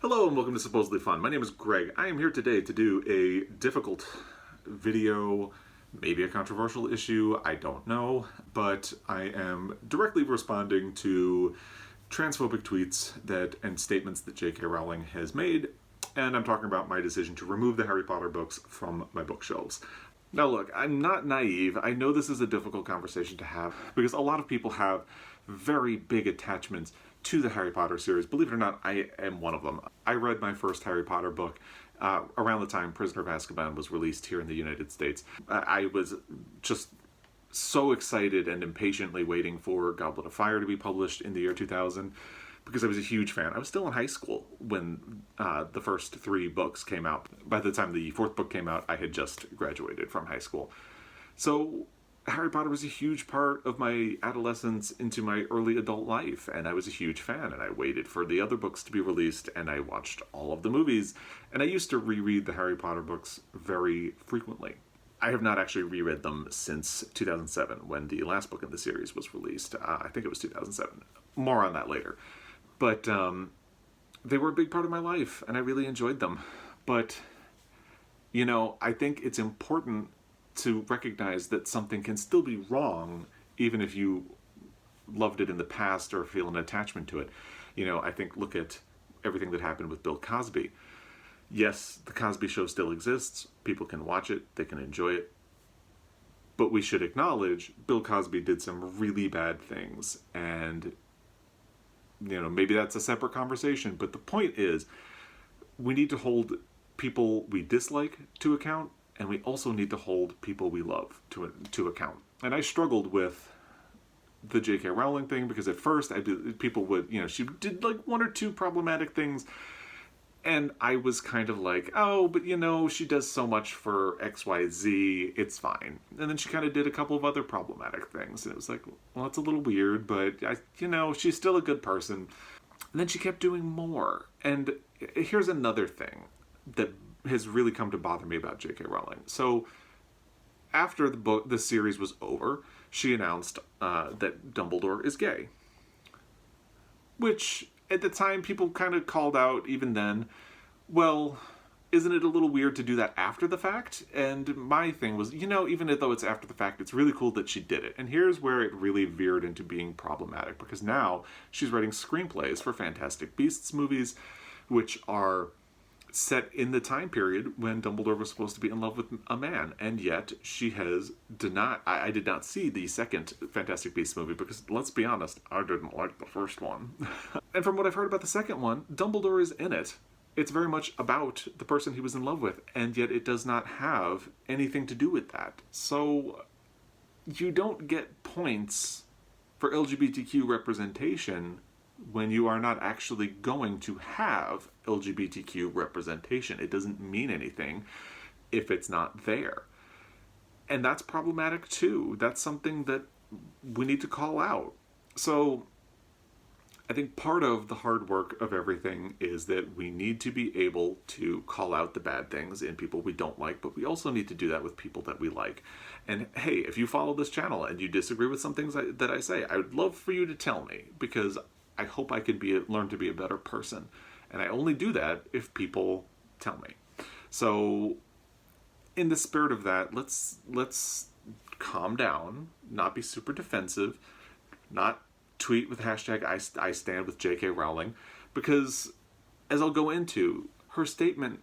Hello and welcome to Supposedly Fun. My name is Greg. I am here today to do a difficult video, maybe a controversial issue, I don't know, but I am directly responding to transphobic tweets and statements that J.K. Rowling has made, and I'm talking about my decision to remove the Harry Potter books from my bookshelves. Now look, I'm not naive. I know this is a difficult conversation to have because a lot of people have very big attachments to the Harry Potter series. Believe it or not, I am one of them. I read my first Harry Potter book around the time Prisoner of Azkaban was released here in the United States. I was just so excited and impatiently waiting for Goblet of Fire to be published in the year 2000 because I was a huge fan. I was still in high school when the first three books came out. By the time the fourth book came out, I had just graduated from high school. So Harry Potter was a huge part of my adolescence into my early adult life, and I was a huge fan, and I waited for the other books to be released, and I watched all of the movies, and I used to reread the Harry Potter books very frequently. I have not actually reread them since 2007, when the last book in the series was released. I think it was 2007. More on that later. But they were a big part of my life, and I really enjoyed them. But, I think it's important to recognize that something can still be wrong even if you loved it in the past or feel an attachment to it. I think look at everything that happened with Bill Cosby. Yes, the Cosby Show still exists. People can watch it. They can enjoy it. But we should acknowledge Bill Cosby did some really bad things. And, maybe that's a separate conversation. But the point is, we need to hold people we dislike to account, and we also need to hold people we love to account. And I struggled with the J.K. Rowling thing because at first people would, she did like one or two problematic things, and I was kind of like, oh, but she does so much for XYZ, it's fine. And then she kind of did a couple of other problematic things, and it was like, well, it's a little weird, but she's still a good person. And then she kept doing more. And here's another thing that has really come to bother me about J.K. Rowling. So after the series was over, she announced that Dumbledore is gay, which at the time people kind of called out even then, well, isn't it a little weird to do that after the fact? And my thing was, even though it's after the fact, it's really cool that she did it. And here's where it really veered into being problematic, because now she's writing screenplays for Fantastic Beasts movies, which are set in the time period when Dumbledore was supposed to be in love with a man, and yet she has denied. I did not see the second Fantastic Beasts movie because, let's be honest, I didn't like the first one. And from what I've heard about the second one, Dumbledore is in it. It's very much about the person he was in love with, and yet it does not have anything to do with that. So you don't get points for LGBTQ representation when you are not actually going to have LGBTQ representation. It doesn't mean anything if it's not there. And that's problematic too. That's something that we need to call out. So I think part of the hard work of everything is that we need to be able to call out the bad things in people we don't like, but we also need to do that with people that we like. And hey, if you follow this channel and you disagree with some things that I say, I would love for you to tell me, because I hope I can learn to be a better person. And I only do that if people tell me. So in the spirit of that, let's calm down, not be super defensive, not tweet with hashtag I stand with J.K. Rowling, because as I'll go into, her statement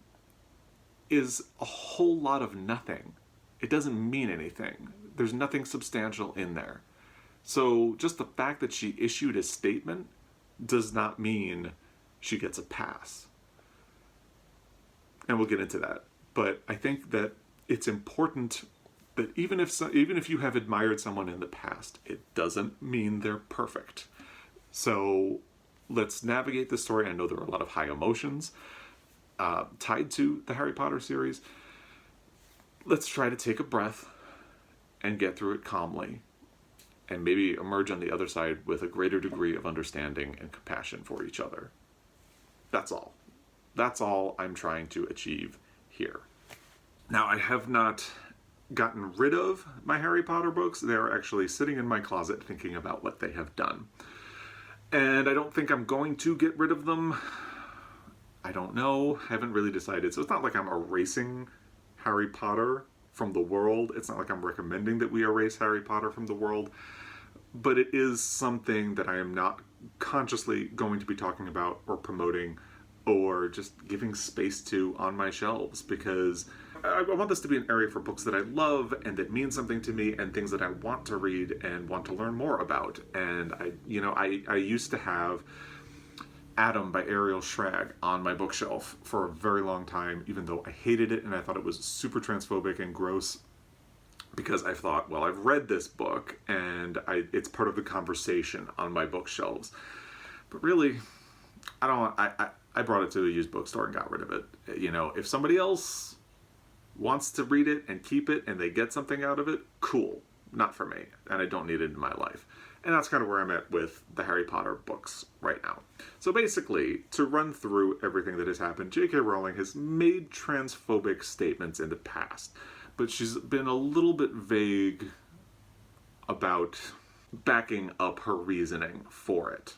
is a whole lot of nothing. It doesn't mean anything. There's nothing substantial in there. So just the fact that she issued a statement does not mean she gets a pass. And we'll get into that. But I think that it's important that even if you have admired someone in the past, it doesn't mean they're perfect. So let's navigate this story. I know there are a lot of high emotions tied to the Harry Potter series. Let's try to take a breath and get through it calmly, and maybe emerge on the other side with a greater degree of understanding and compassion for each other. That's all. That's all I'm trying to achieve here. Now, I have not gotten rid of my Harry Potter books. They're actually sitting in my closet thinking about what they have done. And I don't think I'm going to get rid of them I don't know. I haven't really decided. So it's not like I'm erasing Harry Potter from the world. It's not like I'm recommending that we erase Harry Potter from the world. But it is something that I am not consciously going to be talking about or promoting or just giving space to on my shelves, because I want this to be an area for books that I love and that mean something to me and things that I want to read and want to learn more about. And I used to have Adam by Ariel Schrag on my bookshelf for a very long time, even though I hated it and I thought it was super transphobic and gross, because I thought, well, I've read this book and it's part of the conversation on my bookshelves. But really, I brought it to a used bookstore and got rid of it. If somebody else wants to read it and keep it and they get something out of it, cool. Not for me, and I don't need it in my life. And that's kind of where I'm at with the Harry Potter books right now. So basically, to run through everything that has happened, J.K. Rowling has made transphobic statements in the past, but she's been a little bit vague about backing up her reasoning for it.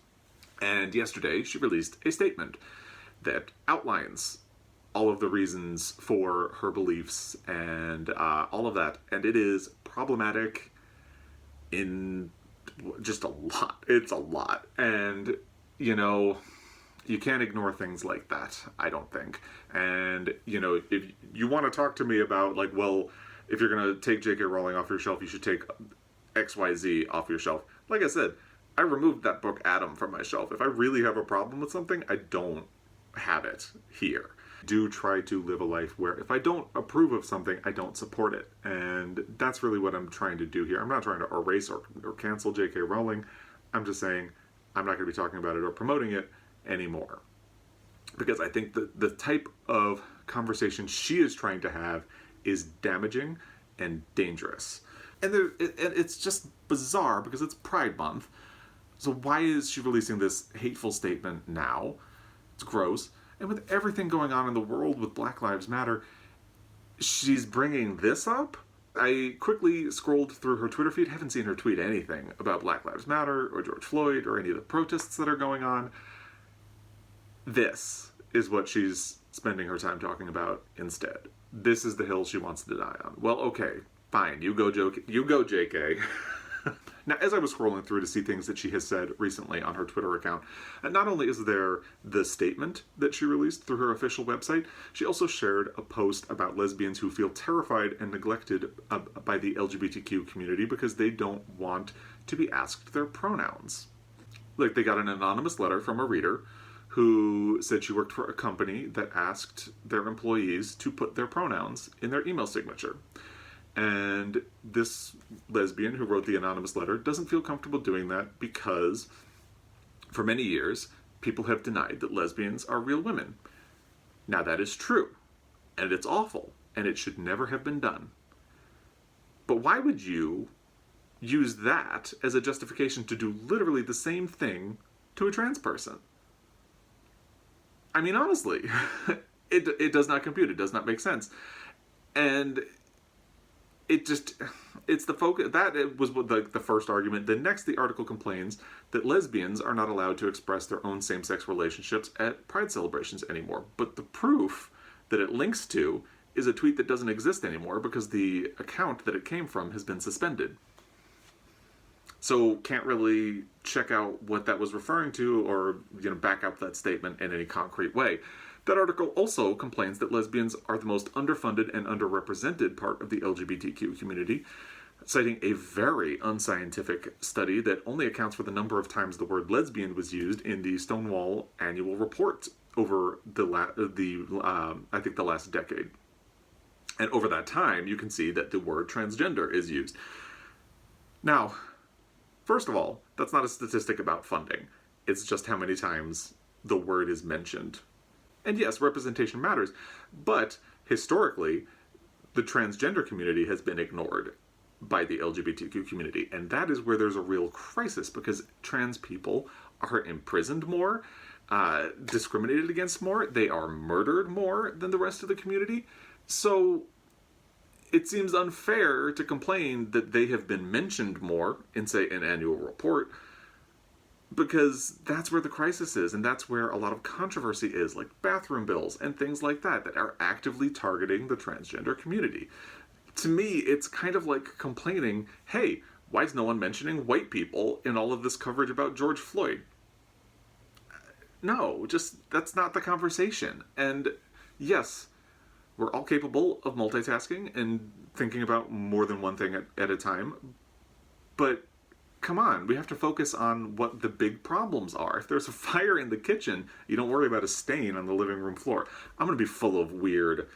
And yesterday, she released a statement that outlines all of the reasons for her beliefs and all of that. And it is problematic in just a lot. It's a lot. And, you can't ignore things like that, I don't think. And, if you want to talk to me about, like, well, if you're going to take J.K. Rowling off your shelf, you should take XYZ off your shelf. Like I said, I removed that book Adam from my shelf. If I really have a problem with something, I don't have it here. Do try to live a life where if I don't approve of something, I don't support it. And that's really what I'm trying to do here. I'm not trying to erase or cancel J.K. Rowling. I'm just saying I'm not going to be talking about it or promoting it anymore. Because I think the type of conversation she is trying to have is damaging and dangerous. And it's just bizarre because it's Pride Month. So why is she releasing this hateful statement now? It's gross. And with everything going on in the world with Black Lives Matter, she's bringing this up? I quickly scrolled through her Twitter feed. Haven't seen her tweet anything about Black Lives Matter or George Floyd or any of the protests that are going on. This is what she's spending her time talking about instead. This is the hill she wants to die on. Well, okay, fine. You go, JK. Now, as I was scrolling through to see things that she has said recently on her Twitter account, not only is there the statement that she released through her official website, she also shared a post about lesbians who feel terrified and neglected by the LGBTQ community because they don't want to be asked their pronouns. Like, they got an anonymous letter from a reader who said she worked for a company that asked their employees to put their pronouns in their email signature. And this lesbian who wrote the anonymous letter doesn't feel comfortable doing that because for many years, people have denied that lesbians are real women. Now that is true, and it's awful, and it should never have been done. But why would you use that as a justification to do literally the same thing to a trans person? I mean, honestly, it does not compute. It does not make sense. And it's the focus. That was the first argument. Then next, the article complains that lesbians are not allowed to express their own same-sex relationships at Pride celebrations anymore. But the proof that it links to is a tweet that doesn't exist anymore because the account that it came from has been suspended. So can't really check out what that was referring to or back up that statement in any concrete way. That article also complains that lesbians are the most underfunded and underrepresented part of the LGBTQ community, citing a very unscientific study that only accounts for the number of times the word lesbian was used in the Stonewall annual report over the last decade. And over that time, you can see that the word transgender is used. Now, first of all, that's not a statistic about funding. It's just how many times the word is mentioned. And yes, representation matters, but historically, the transgender community has been ignored by the LGBTQ community, and that is where there's a real crisis, because trans people are imprisoned more, discriminated against more, they are murdered more than the rest of the community. So it seems unfair to complain that they have been mentioned more in, say, an annual report, because that's where the crisis is, and that's where a lot of controversy is, like bathroom bills and things like that, that are actively targeting the transgender community. To me, it's kind of like complaining, hey, why is no one mentioning white people in all of this coverage about George Floyd? No, just that's not the conversation. And yes, we're all capable of multitasking and thinking about more than one thing at a time, but come on, we have to focus on what the big problems are. If there's a fire in the kitchen, you don't worry about a stain on the living room floor. I'm going to be full of weird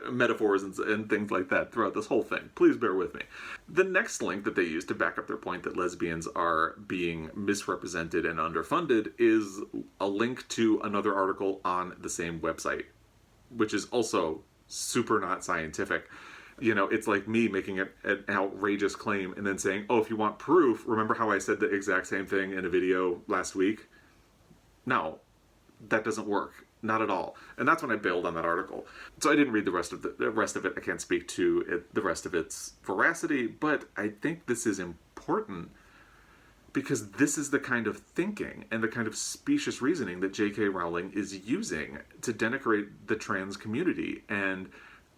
metaphors and things like that throughout this whole thing. Please bear with me. The next link that they use to back up their point that lesbians are being misrepresented and underfunded is a link to another article on the same website, which is also super not scientific. You know, it's like me making an outrageous claim and then saying, oh, if you want proof, remember how I said the exact same thing in a video last week? No, that doesn't work. Not at all. And that's when I bailed on that article. So I didn't read the rest of it. I can't speak to the rest of its veracity, but I think this is important because this is the kind of thinking and the kind of specious reasoning that J.K. Rowling is using to denigrate the trans community, and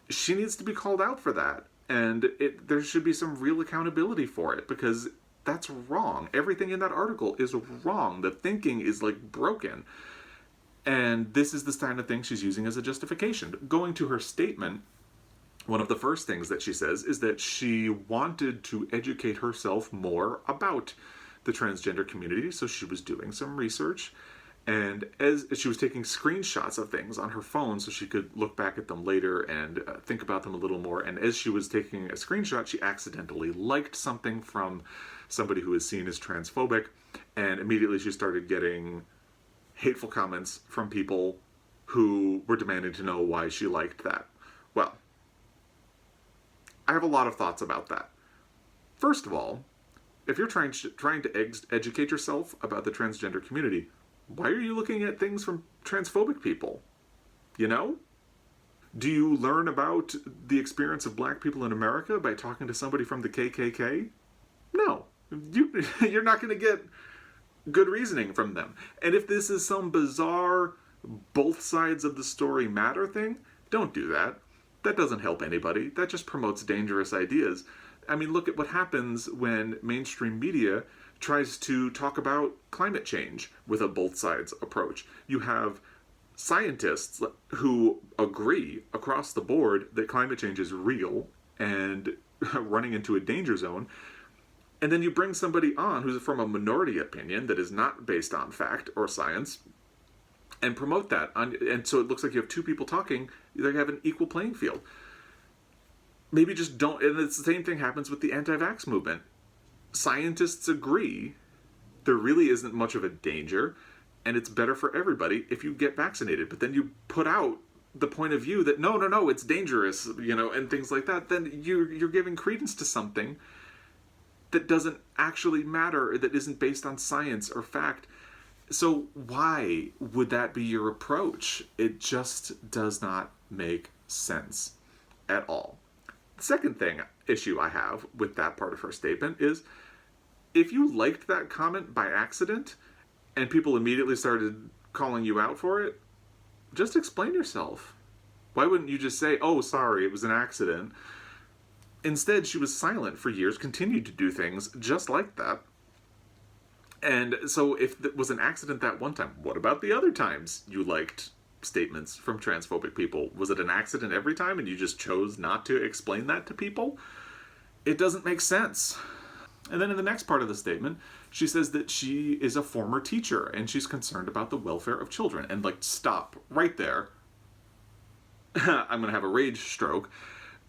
she needs to be called out for that. And there should be some real accountability for it, because that's wrong. Everything in that article is wrong. The thinking is like broken. And this is the kind of thing she's using as a justification. Going to her statement, one of the first things that she says is that she wanted to educate herself more about the transgender community, so she was doing some research. And as she was taking screenshots of things on her phone so she could look back at them later and think about them a little more. And as she was taking a screenshot, she accidentally liked something from somebody who is seen as transphobic. And immediately she started getting hateful comments from people who were demanding to know why she liked that. Well, I have a lot of thoughts about that. First of all, if you're trying to educate yourself about the transgender community, why are you looking at things from transphobic people? You know? Do you learn about the experience of black people in America by talking to somebody from the KKK? No. You're not going to get good reasoning from them. And if this is some bizarre both sides of the story matter thing, don't do that. That doesn't help anybody. That just promotes dangerous ideas. I mean, look at what happens when mainstream media tries to talk about climate change with a both sides approach. You have scientists who agree across the board that climate change is real and running into a danger zone. And then you bring somebody on who's from a minority opinion that is not based on fact or science and promote that. And so it looks like you have two people talking. They have an equal playing field. Maybe just don't. And it's the same thing happens with the anti-vax movement. Scientists agree there really isn't much of a danger, and it's better for everybody if you get vaccinated. But then you put out the point of view that no, it's dangerous, and things like that. Then you're giving credence to something that doesn't actually matter, that isn't based on science or fact. So why would that be your approach? It just does not make sense at all. The second issue I have with that part of her statement is, if you liked that comment by accident and people immediately started calling you out for it, just explain yourself. Why wouldn't you just say, oh, sorry, it was an accident? Instead, she was silent for years, continued to do things just like that. And so if it was an accident that one time, what about the other times you liked statements from transphobic people? Was it an accident every time and you just chose not to explain that to people? It doesn't make sense. And then in the next part of the statement, she says that she is a former teacher and she's concerned about the welfare of children. And stop right there. I'm going to have a rage stroke,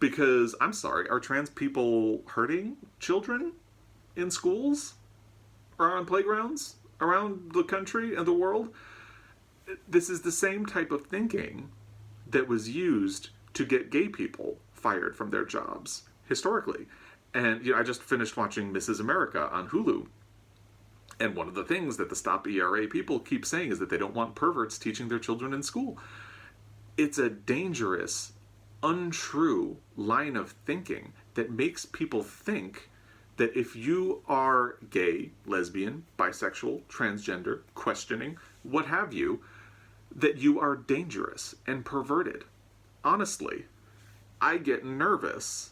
because I'm sorry, are trans people hurting children in schools or on playgrounds around the country and the world? This is the same type of thinking that was used to get gay people fired from their jobs historically. And I just finished watching Mrs. America on Hulu. And one of the things that the Stop ERA people keep saying is that they don't want perverts teaching their children in school. It's a dangerous, untrue line of thinking that makes people think that if you are gay, lesbian, bisexual, transgender, questioning, what have you, that you are dangerous and perverted. Honestly, I get nervous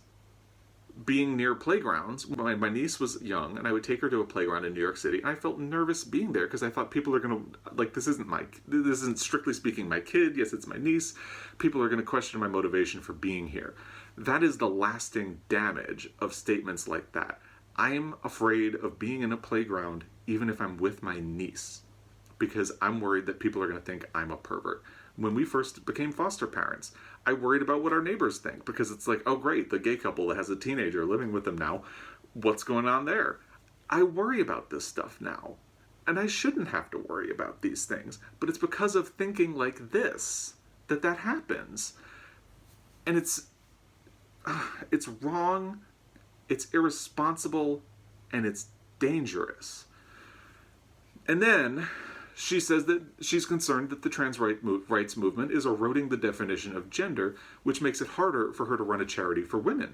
being near playgrounds. My niece was young, and I would take her to a playground in New York City, and I felt nervous being there because I thought people are going to, like, this isn't strictly speaking my kid. Yes, it's my niece. People are going to question my motivation for being here. That is the lasting damage of statements like that. I'm afraid of being in a playground even if I'm with my niece because I'm worried that people are going to think I'm a pervert. When we first became foster parents, I worried about what our neighbors think because it's like, oh great, the gay couple that has a teenager living with them now, what's going on there? I worry about this stuff now. And I shouldn't have to worry about these things, but it's because of thinking like this that happens. And it's wrong, it's irresponsible, and it's dangerous. And then she says that she's concerned that the trans rights movement is eroding the definition of gender, which makes it harder for her to run a charity for women.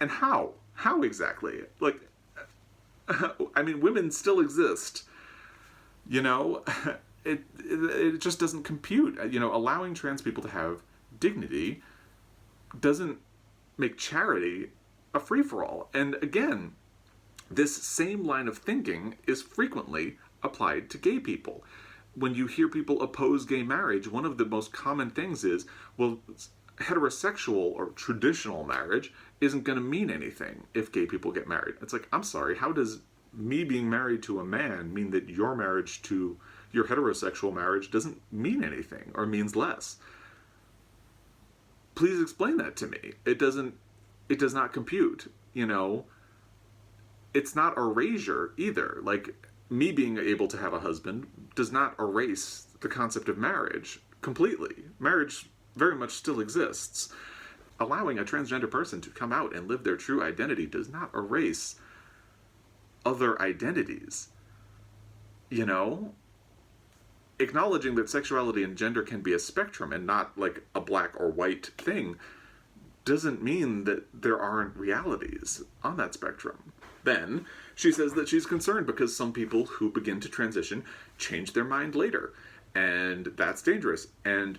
And how? How exactly? Like, I mean, women still exist. You know, it just doesn't compute. You know, allowing trans people to have dignity doesn't make charity a free-for-all. And again, this same line of thinking is frequently applied to gay people. When you hear people oppose gay marriage, one of the most common things is, well, heterosexual or traditional marriage isn't going to mean anything if gay people get married. It's like, I'm sorry, how does me being married to a man mean that your heterosexual marriage doesn't mean anything or means less? Please explain that to me. It does not compute, you know. It's not erasure either. Like, me being able to have a husband does not erase the concept of marriage completely. Marriage very much still exists. Allowing a transgender person to come out and live their true identity does not erase other identities. You know? Acknowledging that sexuality and gender can be a spectrum and not like a black or white thing doesn't mean that there aren't realities on that spectrum. Then she says that she's concerned because some people who begin to transition change their mind later, and that's dangerous. And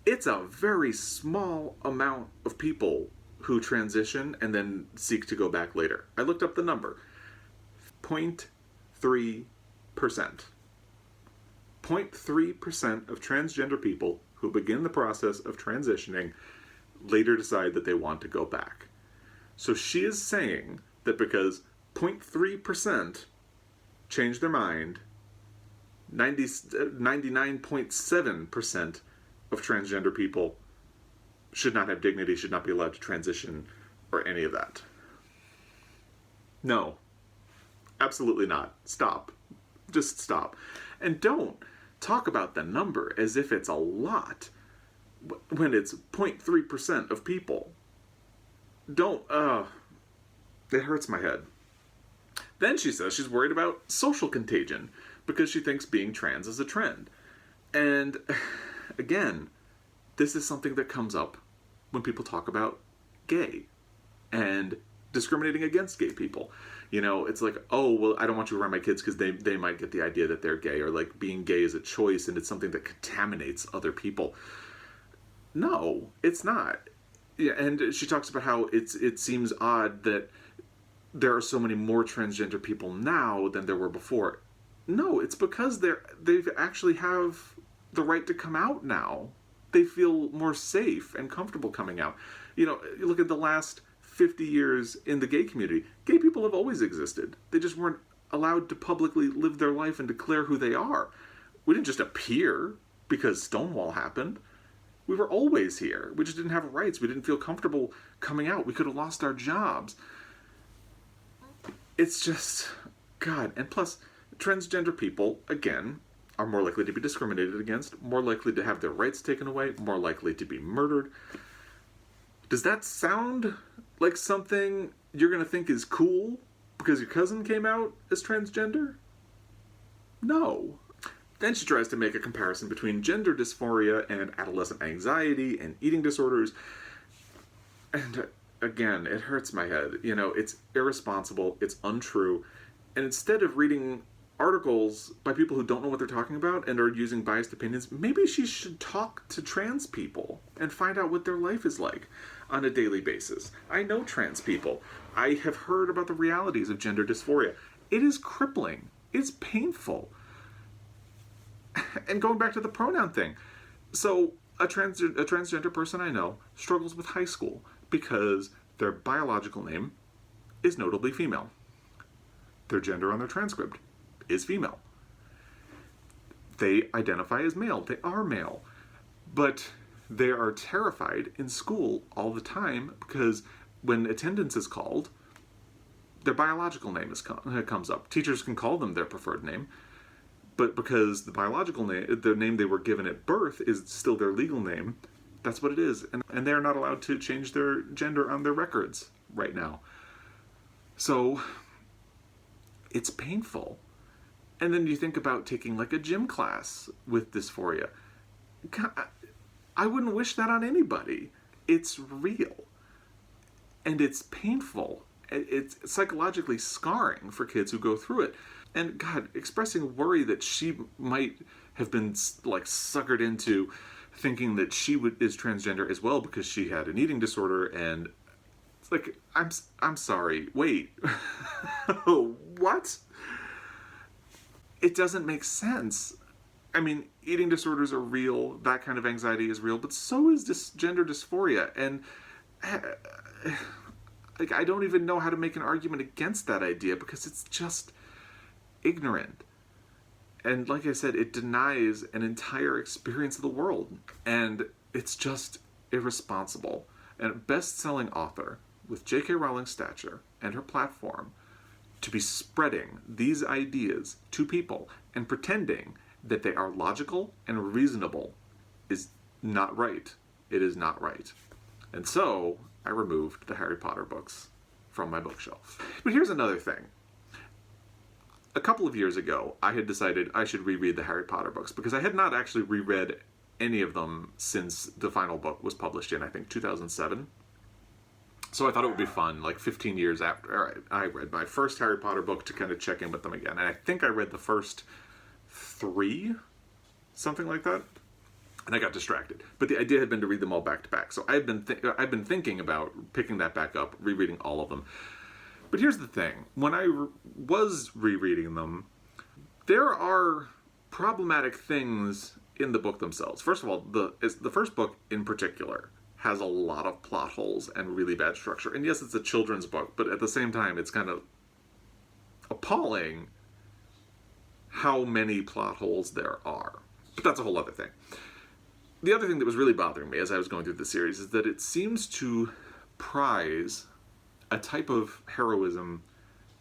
it's a very small amount of people who transition and then seek to go back later. I looked up the number. 0.3%. 0.3% of transgender people who begin the process of transitioning later decide that they want to go back. So she is saying that because 0.3% change their mind, 99.7% of transgender people should not have dignity, should not be allowed to transition, or any of that. No. Absolutely not. Stop. Just stop. And don't talk about the number as if it's a lot when it's 0.3% of people. Don't, it hurts my head. Then she says she's worried about social contagion because she thinks being trans is a trend. And again, this is something that comes up when people talk about gay and discriminating against gay people. You know, it's like, oh, well, I don't want you around my kids because they might get the idea that they're gay, or like being gay is a choice and it's something that contaminates other people. No, it's not. Yeah, and she talks about how it seems odd that there are so many more transgender people now than there were before. No, it's because they actually have the right to come out now. They feel more safe and comfortable coming out. You know, you look at the last 50 years in the gay community. Gay people have always existed. They just weren't allowed to publicly live their life and declare who they are. We didn't just appear because Stonewall happened. We were always here. We just didn't have rights. We didn't feel comfortable coming out. We could have lost our jobs. It's just, God. And plus, transgender people, again, are more likely to be discriminated against, more likely to have their rights taken away, more likely to be murdered. Does that sound like something you're going to think is cool because your cousin came out as transgender? No. Then she tries to make a comparison between gender dysphoria and adolescent anxiety and eating disorders. And again, it hurts my head. You know, it's irresponsible, it's untrue. And instead of reading articles by people who don't know what they're talking about and are using biased opinions, maybe she should talk to trans people and find out what their life is like on a daily basis. I know trans people. I have heard about the realities of gender dysphoria. It is crippling. It's painful. And going back to the pronoun thing. So, a transgender person I know struggles with high school because their biological name is notably female. Their gender on their transcript is female. They identify as male. They are male. But they are terrified in school all the time because when attendance is called, their biological name comes up. Teachers can call them their preferred name, but because the biological name, the name they were given at birth, is still their legal name, that's what it is. And they're not allowed to change their gender on their records right now. So it's painful. And then you think about taking like a gym class with dysphoria. God, I wouldn't wish that on anybody. It's real. And it's painful. It's psychologically scarring for kids who go through it. And God, expressing worry that she might have been like suckered into thinking that she is transgender as well because she had an eating disorder, and it's like, I'm sorry, wait. What? It doesn't make sense. I mean, eating disorders are real, that kind of anxiety is real, but so is gender dysphoria. And like, I don't even know how to make an argument against that idea because it's just ignorant. And like I said, it denies an entire experience of the world. And it's just irresponsible. And a best-selling author with J.K. Rowling's stature and her platform to be spreading these ideas to people and pretending that they are logical and reasonable is not right. It is not right. And so I removed the Harry Potter books from my bookshelf. But here's another thing. A couple of years ago, I had decided I should reread the Harry Potter books because I had not actually reread any of them since the final book was published in, I think, 2007. So I thought it would be fun, like 15 years after I read my first Harry Potter book, to kind of check in with them again. And I think I read the first 3, something like that. And I got distracted. But the idea had been to read them all back to back. So I've been thinking about picking that back up, rereading all of them. But here's the thing. When I was rereading them, there are problematic things in the book themselves. First of all, the first book in particular has a lot of plot holes and really bad structure. And yes, it's a children's book, but at the same time, it's kind of appalling how many plot holes there are. But that's a whole other thing. The other thing that was really bothering me as I was going through the series is that it seems to prize a type of heroism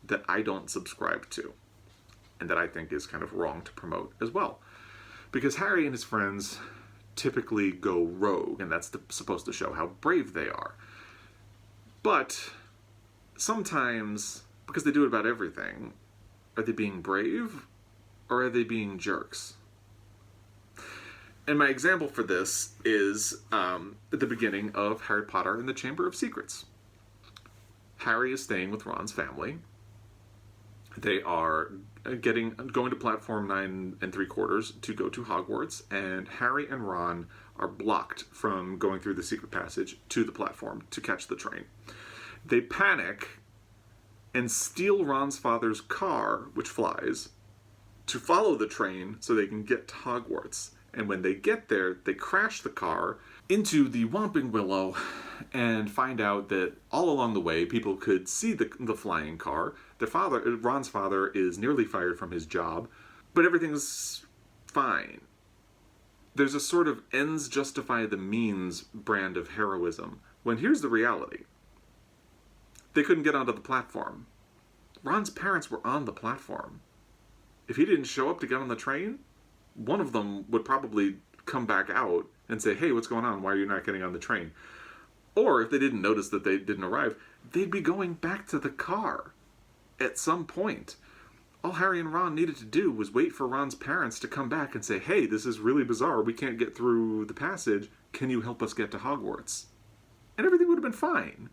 that I don't subscribe to, and that I think is kind of wrong to promote as well. Because Harry and his friends typically go rogue, and that's supposed to show how brave they are. But sometimes, because they do it about everything, are they being brave, or are they being jerks? And my example for this is at the beginning of Harry Potter and the Chamber of Secrets. Harry is staying with Ron's family. They are going to platform 9 3/4 to go to Hogwarts, and Harry and Ron are blocked from going through the secret passage to the platform to catch the train. They panic and steal Ron's father's car, which flies, to follow the train so they can get to Hogwarts. And when they get there, they crash the car into the Whomping Willow and find out that all along the way, people could see the flying car. Ron's father, is nearly fired from his job, but everything's fine. There's a sort of ends justify the means brand of heroism, when here's the reality. They couldn't get onto the platform. Ron's parents were on the platform. If he didn't show up to get on the train, one of them would probably come back out and say, hey, what's going on? Why are you not getting on the train? Or if they didn't notice that they didn't arrive, they'd be going back to the car at some point. All Harry and Ron needed to do was wait for Ron's parents to come back and say, hey, this is really bizarre. We can't get through the passage. Can you help us get to Hogwarts? And everything would have been fine.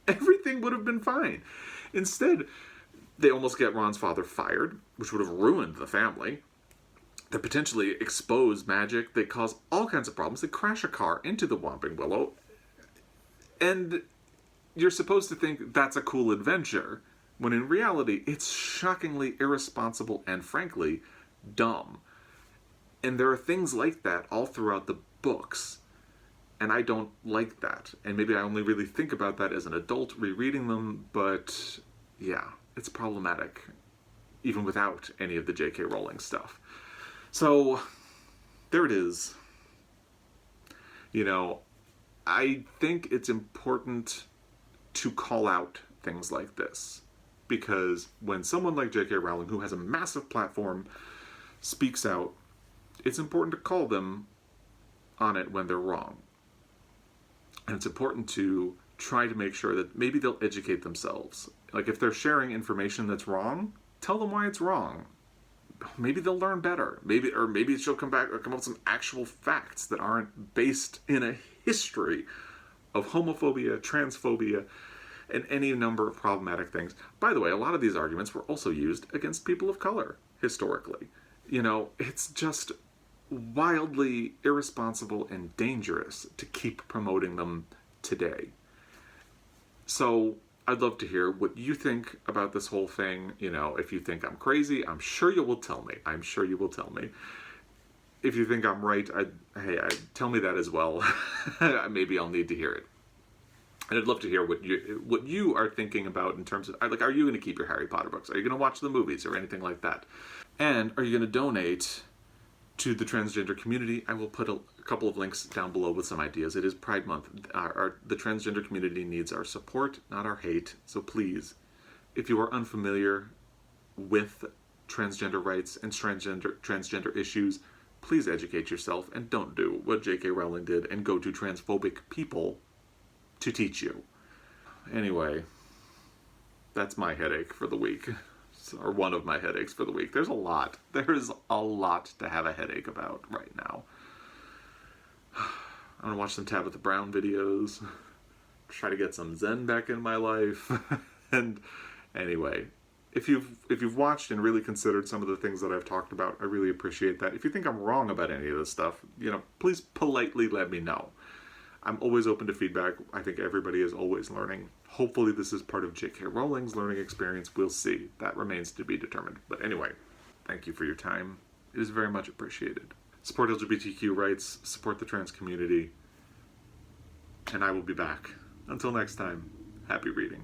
everything would have been fine. Instead, they almost get Ron's father fired, which would have ruined the family. They potentially expose magic. They cause all kinds of problems. They crash a car into the Whomping Willow. And you're supposed to think that's a cool adventure, when in reality, it's shockingly irresponsible and, frankly, dumb. And there are things like that all throughout the books. And I don't like that. And maybe I only really think about that as an adult rereading them, but yeah, it's problematic, even without any of the J.K. Rowling stuff. So, there it is. You know, I think it's important to call out things like this. Because when someone like J.K. Rowling, who has a massive platform, speaks out, it's important to call them on it when they're wrong. And it's important to try to make sure that maybe they'll educate themselves. Like if they're sharing information that's wrong, tell them why it's wrong. Maybe they'll learn better. Maybe she'll come back or come up with some actual facts that aren't based in a history of homophobia, transphobia, and any number of problematic things. By the way, a lot of these arguments were also used against people of color historically. You know, it's just wildly irresponsible and dangerous to keep promoting them today. So I'd love to hear what you think about this whole thing. You know, if you think I'm crazy, I'm sure you will tell me. I'm sure you will tell me. If you think I'm right, tell me that as well. Maybe I'll need to hear it. And I'd love to hear what you are thinking about in terms of, like, are you going to keep your Harry Potter books? Are you going to watch the movies or anything like that? And are you going to donate to the transgender community? I will put a couple of links down below with some ideas. It is Pride Month. The transgender community needs our support, not our hate. So please, if you are unfamiliar with transgender rights and transgender issues, please educate yourself and don't do what J.K. Rowling did and go to transphobic people to teach you. Anyway, that's my headache for the week. Or one of my headaches for the week. There's a lot. There is a lot to have a headache about right now. I'm gonna watch some Tabitha Brown videos, try to get some Zen back in my life. And anyway, if you've watched and really considered some of the things that I've talked about, I really appreciate that. If you think I'm wrong about any of this stuff, you know, please politely let me know. I'm always open to feedback. I think everybody is always learning. Hopefully this is part of J.K. Rowling's learning experience. We'll see. That remains to be determined. But anyway, thank you for your time. It is very much appreciated. Support LGBTQ rights, support the trans community, and I will be back. Until next time, happy reading.